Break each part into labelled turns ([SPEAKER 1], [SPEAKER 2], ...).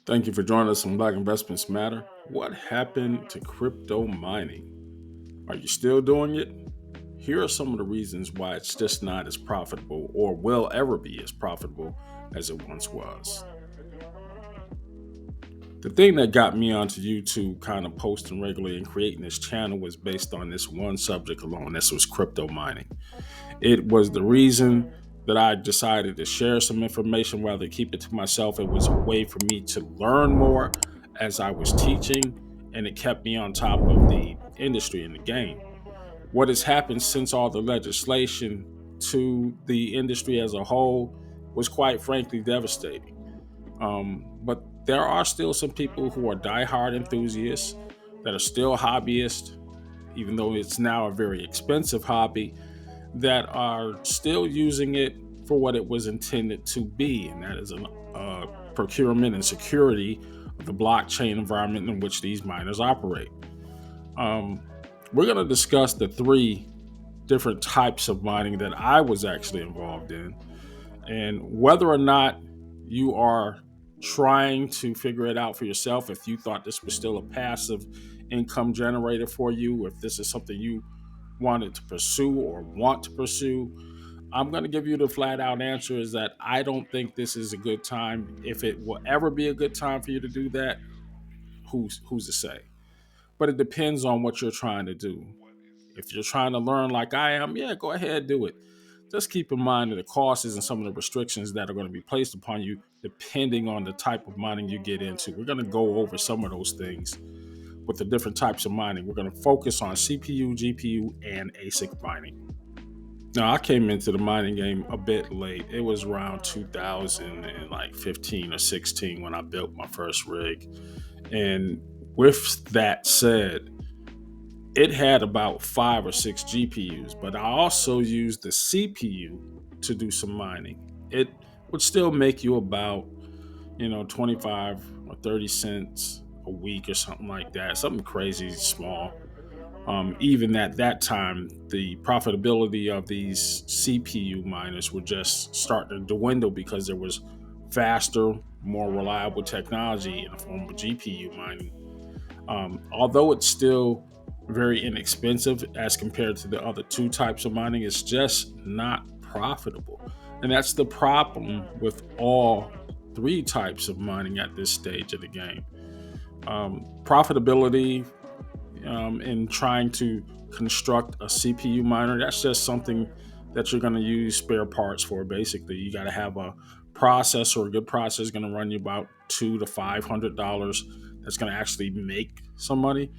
[SPEAKER 1] Thank you for joining us on Black Investments Matter. What happened to crypto mining? Are you still doing it? Here are some of the reasons why it's just not as profitable or will ever be as profitable as it once was. The thing that got me onto YouTube kind of posting regularly and creating this channel was based on this one subject alone. This was crypto mining. It was the reason that I decided to share some information rather than keep it to myself. It was a way for me to learn more as I was teaching, and it kept me on top of the industry and the game. What has happened since all the legislation to the industry as a whole was quite frankly devastating. But there are still some people who are diehard enthusiasts that are still hobbyists, even though it's now a very expensive hobby, that are still using it for what it was intended to be, and that is a procurement and security of the blockchain environment in which these miners operate. Um, we're going to discuss the three different types of mining that I was actually involved in, and whether or not you are trying to figure it out for yourself, if you thought this was still a passive income generator for you, if this is something you wanted to pursue or want to pursue. I'm going to give you the flat out answer is that I don't think this is a good time. If it will ever be a good time for you to do that, who's to say? But it depends on what you're trying to do. If you're trying to learn like I am, yeah, go ahead, do it. Just keep in mind that the costs and some of the restrictions that are going to be placed upon you depending on the type of mining you get into. We're going to go over some of those things with the different types of mining. We're going to focus on CPU, GPU, and ASIC mining. Now, I came into the mining game a bit late. It was around 2015 or 16 when I built my first rig. And with that said, it had about 5 or 6 GPUs, but I also used the CPU to do some mining. It would still make you about, 25 or 30 cents a week or something like that, something crazy small. Even at that time, the profitability of these CPU miners were just starting to dwindle because there was faster, more reliable technology in the form of GPU mining. Although it's still very inexpensive as compared to the other two types of mining, it's just not profitable. And that's the problem with all three types of mining at this stage of the game. Profitability in trying to construct a CPU miner, that's just something that you're going to use spare parts for. Basically, you got to have a processor. A good processor is going to run you about $200 to $500. That's going to actually make some money.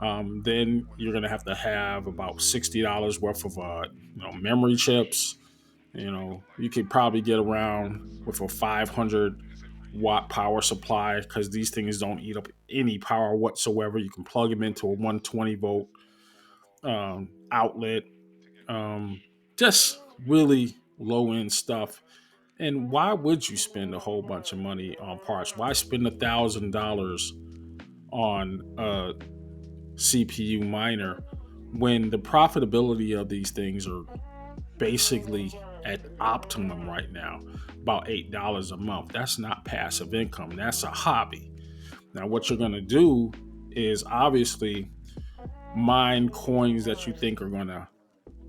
[SPEAKER 1] Then you're going to have about $60 worth of memory chips. You could probably get around with a 500-watt power supply because these things don't eat up any power whatsoever. You can plug them into a 120-volt outlet. Um, just really low end stuff. And why would you spend a whole bunch of money on parts? Why spend $1,000 on a CPU miner when the profitability of these things are basically at optimum right now, about $8 a month? That's not passive income. That's a hobby. Now, what you're going to do is obviously mine coins that you think are going to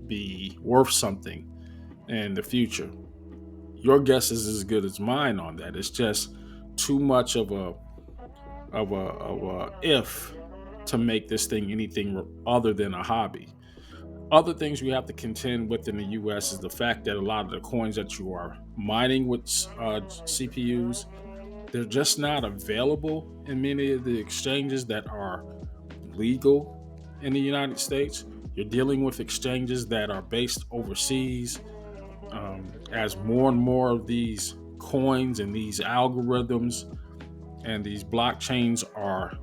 [SPEAKER 1] be worth something in the future. Your guess is as good as mine on that. It's just too much of a if to make this thing anything other than a hobby. Other things we have to contend with in the U.S. is the fact that a lot of the coins that you are mining with CPUs, they're just not available in many of the exchanges that are legal in the United States. You're dealing with exchanges that are based overseas. As more and more of these coins and these algorithms and these blockchains are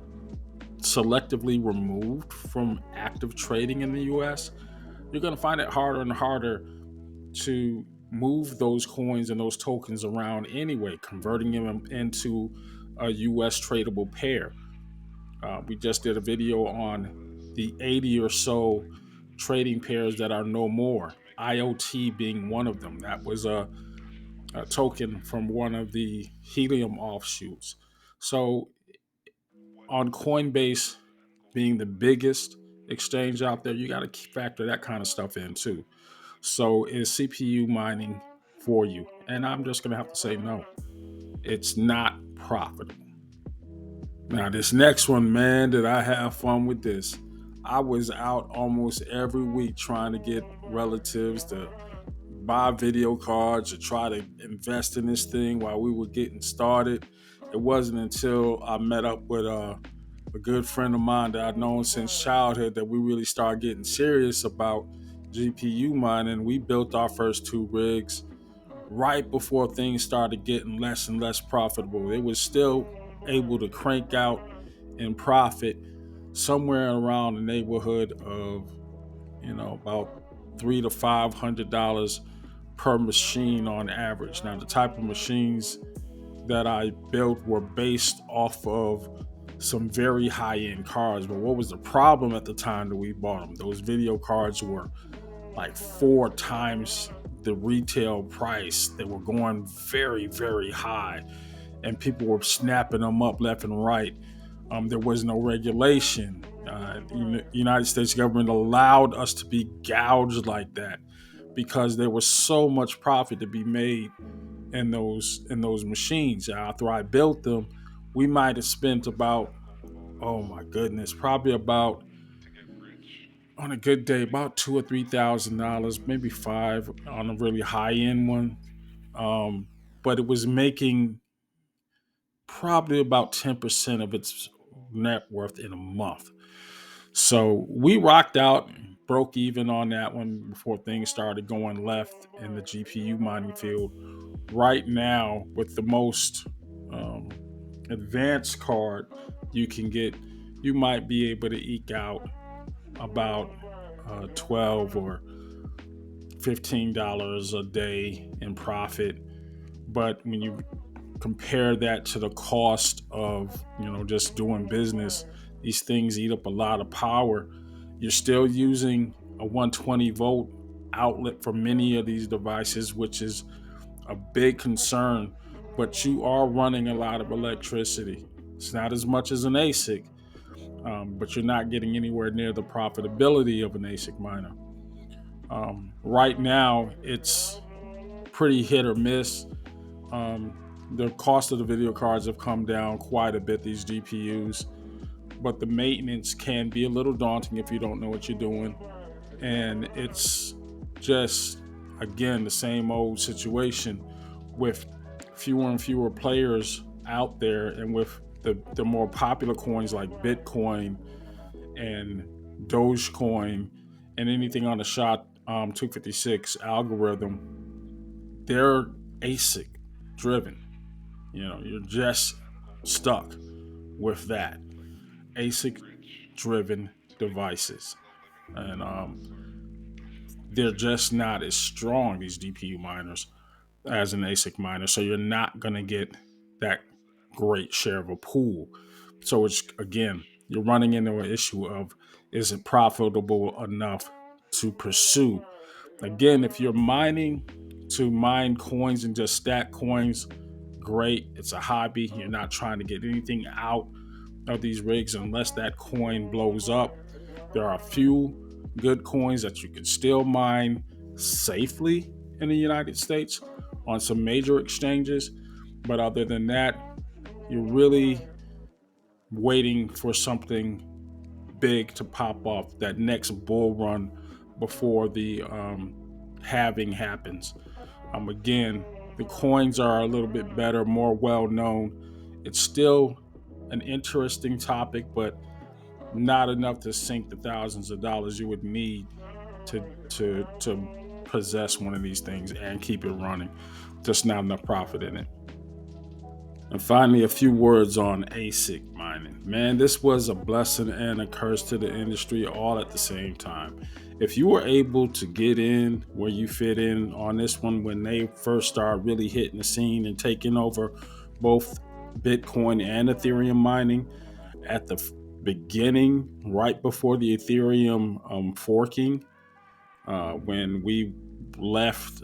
[SPEAKER 1] selectively removed from active trading in the US, you're going to find it harder and harder to move those coins and those tokens around anyway, converting them into a US tradable pair. We just did a video on the 80 or so trading pairs that are no more, IoT being one of them. That was a token from one of the Helium offshoots. So on Coinbase being the biggest exchange out there, you got to factor that kind of stuff in too. So is CPU mining for you? And I'm just going to have to say no. It's not profitable. Now, this next one, man, did I have fun with this? I was out almost every week trying to get relatives to buy video cards or try to invest in this thing while we were getting started. It wasn't until I met up with a good friend of mine that I've known since childhood that we really started getting serious about GPU mining. We built our first two rigs right before things started getting less and less profitable. It was still able to crank out and profit somewhere around the neighborhood of, about $300 to $500 per machine on average. Now, the type of machines that I built were based off of some very high end cards. But what was the problem at the time that we bought them? Those video cards were like four times the retail price. They were going very, very high, and people were snapping them up left and right. There was no regulation. United States government allowed us to be gouged like that because there was so much profit to be made in those machines. After I built them, we might have spent about, oh my goodness, probably about, on a good day, about $2,000 or $3,000, maybe five on a really high end one. Um, but it was making probably about 10% of its net worth in a month. So we rocked out, broke even on that one before things started going left in the GPU mining field. Right now, with the most um, advanced card you can get, you might be able to eke out about 12 or $15 a day in profit. But when you compare that to the cost of, just doing business, these things eat up a lot of power. You're still using a 120-volt outlet for many of these devices, which is a big concern, but you are running a lot of electricity. It's not as much as an ASIC, but you're not getting anywhere near the profitability of an ASIC miner. Right now, it's pretty hit or miss. The cost of the video cards have come down quite a bit, these GPUs, but the maintenance can be a little daunting if you don't know what you're doing. And it's just, again, the same old situation with fewer and fewer players out there, and with the more popular coins like Bitcoin and Dogecoin and anything on the SHA-256 algorithm, they're ASIC driven. You're just stuck with that ASIC driven devices. And they're just not as strong, these GPU miners, as an ASIC miner. So you're not going to get that great share of a pool. So it's, again, you're running into an issue of, is it profitable enough to pursue? Again, if you're mining to mine coins and just stack coins, great. It's a hobby. You're not trying to get anything out of these rigs unless that coin blows up. There are a few good coins that you can still mine safely in the United States on some major exchanges. But other than that, you're really waiting for something big to pop off, that next bull run before the halving happens. Again, the coins are a little bit better, more well known. It's still an interesting topic, but not enough to sink the thousands of dollars you would need to possess one of these things and keep it running. Just not enough profit in it. And finally, a few words on ASIC mining. Man, this was a blessing and a curse to the industry all at the same time. If you were able to get in where you fit in on this one when they first started really hitting the scene and taking over both Bitcoin and Ethereum mining at the beginning, right before the Ethereum forking, when we left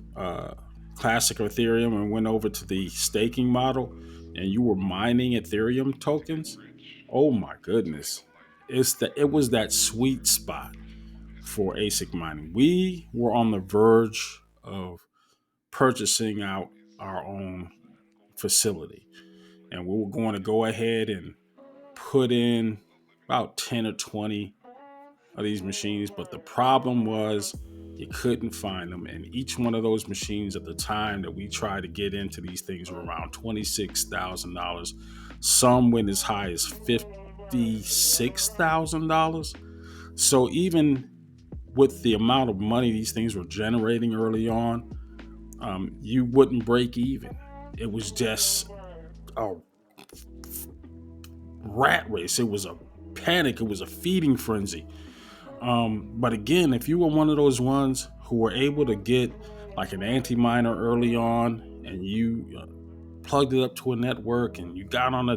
[SPEAKER 1] classic Ethereum and went over to the staking model, and you were mining Ethereum tokens, oh my goodness, it was that sweet spot for ASIC mining. We were on the verge of purchasing out our own facility, and we were going to go ahead and put in about 10 or 20 of these machines. But the problem was you couldn't find them. And each one of those machines at the time that we tried to get into these things were around $26,000. Some went as high as $56,000. So even with the amount of money these things were generating early on, you wouldn't break even. It was just a rat race. It was a panic. It was a feeding frenzy. But again, if you were one of those ones who were able to get like an anti-miner early on, and you plugged it up to a network and you got on a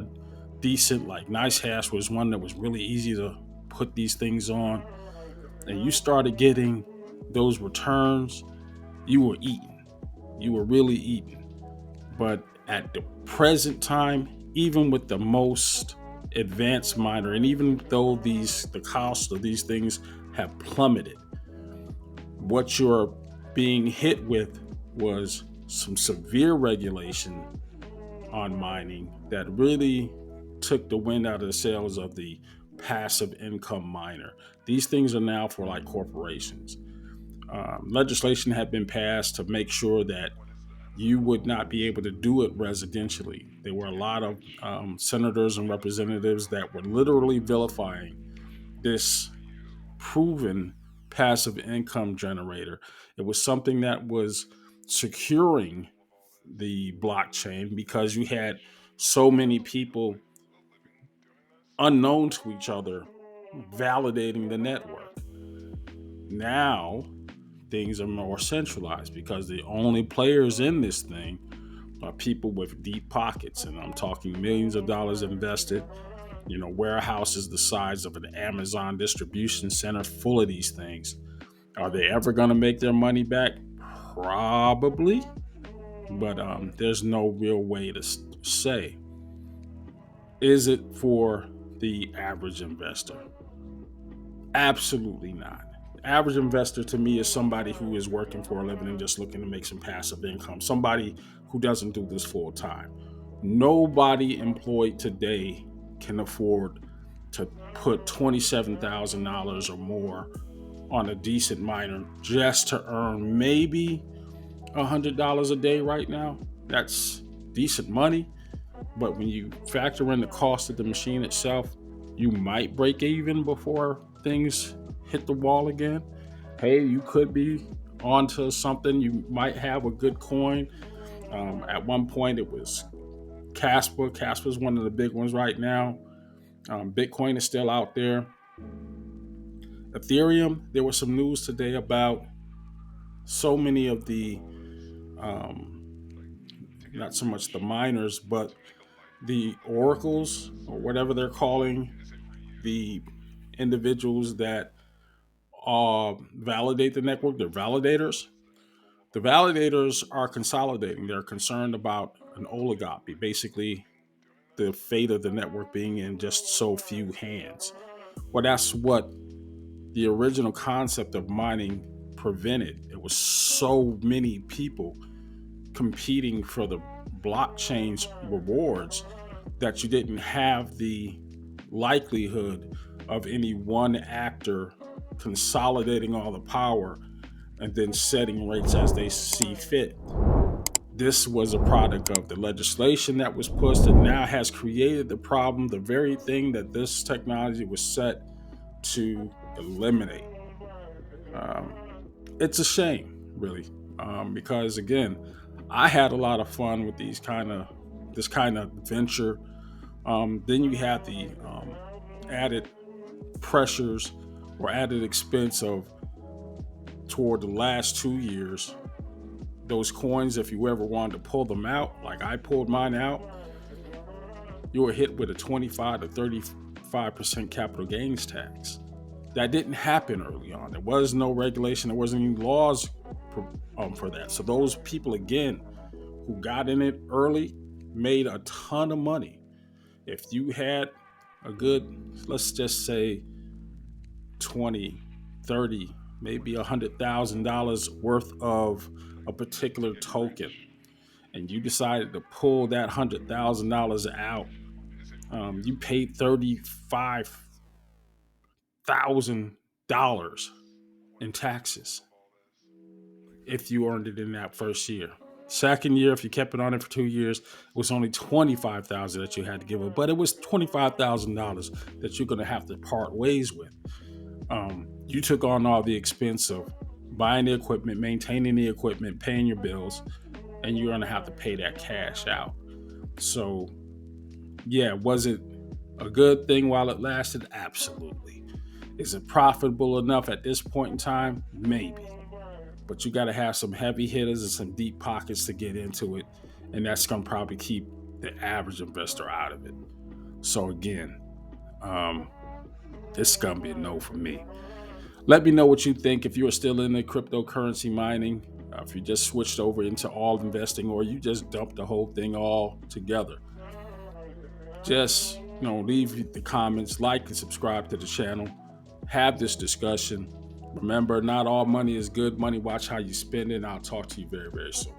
[SPEAKER 1] decent, like NiceHash was one that was really easy to put these things on, and you started getting those returns, you were eating. You were really eating. But at the present time, even with the most advanced miner, and even though the cost of these things have plummeted, what you're being hit with was some severe regulation on mining that really took the wind out of the sails of the passive income miner. These things are now for like corporations. Legislation had been passed to make sure that you would not be able to do it residentially. There were a lot of senators and representatives that were literally vilifying this proven passive income generator. It was something that was securing the blockchain because you had so many people unknown to each other validating the network. Now things are more centralized because the only players in this thing are people with deep pockets, and I'm talking millions of dollars invested. Warehouses the size of an Amazon distribution center full of these things. Are they ever going to make their money back? Probably, but there's no real way to say. Is it for the average investor? Absolutely not. Average investor to me is somebody who is working for a living and just looking to make some passive income. Somebody who doesn't do this full time. Nobody employed today can afford to put $27,000 or more on a decent miner just to earn maybe $100 a day right now. That's decent money. But when you factor in the cost of the machine itself, you might break even before things hit the wall again. Hey, you could be onto something. You might have a good coin. At one point, it was Casper. Casper's one of the big ones right now. Bitcoin is still out there. Ethereum, there was some news today about so many of the, not so much the miners, but the oracles, or whatever they're calling the individuals that validate the network, they're validators. The validators are consolidating. They're concerned about an oligopoly, basically the fate of the network being in just so few hands. Well, that's what the original concept of mining prevented. It was so many people competing for the blockchain's rewards that you didn't have the likelihood of any one actor consolidating all the power and then setting rates as they see fit. This was a product of the legislation that was pushed and now has created the problem, the very thing that this technology was set to eliminate. It's a shame, really, because again, I had a lot of fun with this kind of venture. Then you have the added pressures or added expense of toward the last 2 years. Those coins, if you ever wanted to pull them out, like I pulled mine out, you were hit with a 25 to 35% capital gains tax. That didn't happen early on. There was no regulation. There wasn't any laws for that. So those people, again, who got in it early, made a ton of money. If you had a good, let's just say 20, 30, maybe $100,000 worth of a particular token, and you decided to pull that $100,000 out, you paid $35,000 in taxes if you earned it in that first year. Second year, if you kept it on it for 2 years, it was only 25,000 that you had to give up, but it was $25,000 that you're going to have to part ways with. You took on all the expense of buying the equipment, maintaining the equipment, paying your bills, and you're going to have to pay that cash out. So, yeah, was it a good thing while it lasted? Absolutely. Is it profitable enough at this point in time? Maybe. But you got to have some heavy hitters and some deep pockets to get into it. And that's going to probably keep the average investor out of it. So, again, this is going to be a no for me. Let me know what you think if you are still in the cryptocurrency mining, if you just switched over into all investing, or you just dumped the whole thing all together. Just leave the comments, like and subscribe to the channel. Have this discussion. Remember, not all money is good money. Watch how you spend it. And I'll talk to you very, very soon.